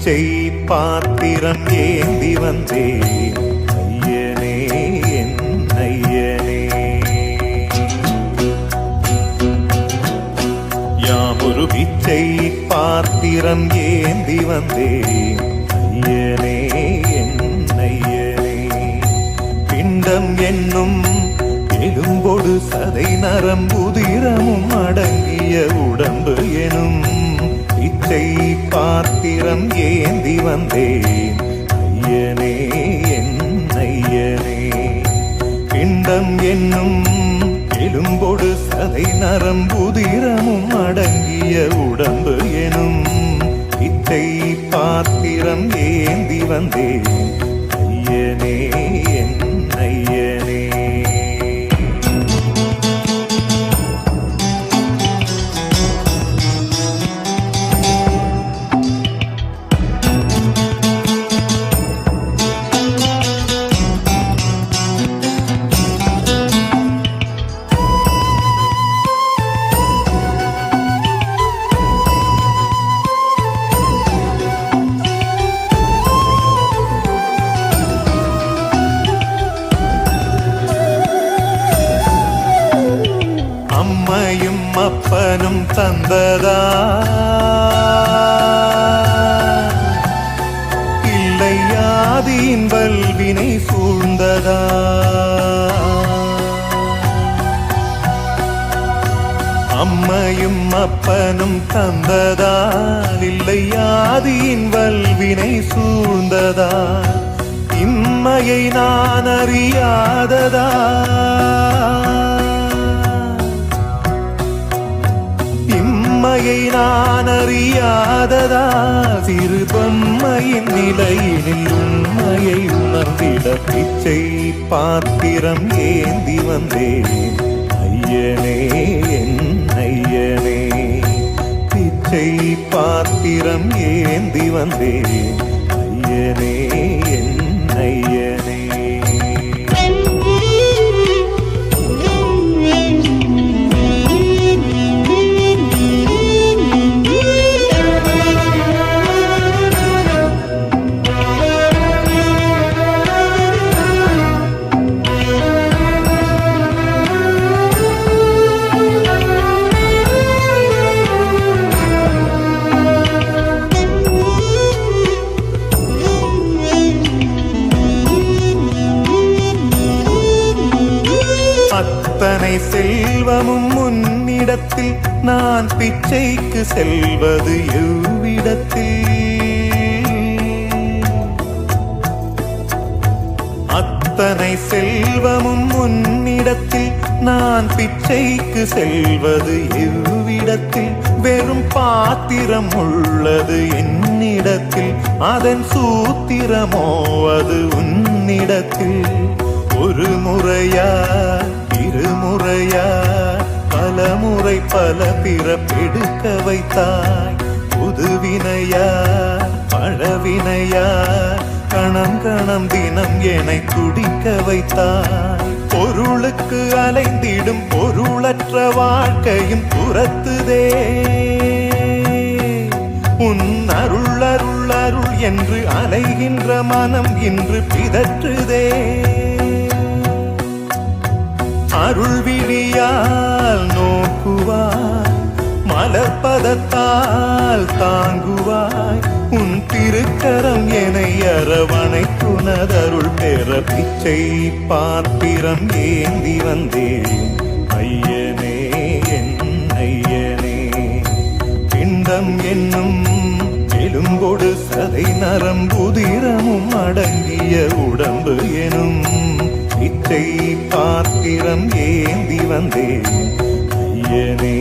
பிச்சை பாத்திரம் ஏந்தி வந்தேன் ஐயனே என் ஐயனே. யாமொரு பிச்சை பாத்திரம் ஏந்தி வந்தேன் ஐயனே என் ஐயனே. பிண்டம் என்னும் எலும்பொடு சதை நரம்புதிரமும் அடங்கிய உடம்பு எனும் பிச்சை பாத்திரம் ஏந்தி வந்தேன் ஐயனே என் ஐயனே. பிண்டம் என்னும் எலும்பொடு சதை நரம்புதிரமும் அடங்கிய உடம்பு எனும் பிச்சை பாத்திரம் ஏந்தி வந்தேன் ஐயனே என் ஐயனே. அம்மையும் அப்பனும் தந்ததா இல்லை ஆதியின் வல்வினை சூழ்ந்ததா. அம்மையும் அப்பனும் தந்ததா இல்லை ஆதியின் வல்வினை சூழ்ந்ததா. இம்மையை நான் அறியாததா இம்மையை நான் அறியாததா. சிறு பொம்மையின் நிலையினில் உண்மையை உணர்ந்திட பிச்சை பாத்திரம் ஏந்தி வந்தேன் ஐயனே என் ஐயனே. பிச்சை பாத்திரம் ஏந்தி வந்தேன் ஐயனே என் ஐயனே. அத்தனை செல்வமும் முன்னிடத்தில் நான் பிச்சைக்கு செல்வது எவ்விடத்தில். அத்தனை செல்வமும் முன்னிடத்தில் நான் பிச்சைக்கு செல்வது எவ்விடத்தில். வெறும் பாத்திரம் உள்ளது என்னிடத்தில், அதன் சூத்திரமோ அது உன்னிடத்தில். ஒரு முறையா இருமுறையா பல முறை பல பிறப்பெடுக்க வைத்தாய். புதுவினையா பழவினையா கணம் கணம் தினம் என்னை துடிக்க வைத்தாய். பொருளுக்கு அலைந்திடும் பொருளற்ற வாழ்க்கையும் துரத்துதே. உன் அருள் அருள் அருள் என்று அலைகின்ற மனம் இன்று பிதற்றுதே. அருள் விழியால் நோக்குவாய், மலர்பதத்தால் தாங்குவாய். உன் திருக்கரம் என்னை அரவணைத்துனதருள் பெற பிச்சை பாத்திரம் ஏந்தி வந்தேன் ஐயனே என் ஐயனே. பிண்டம் என்னும் எலும்பொடு சதை நரம்புதிரமும் அடங்கிய உடம்பு எனும் பிச்சை பாத்திரம் ஏந்தி வந்தேன் ஐயனே.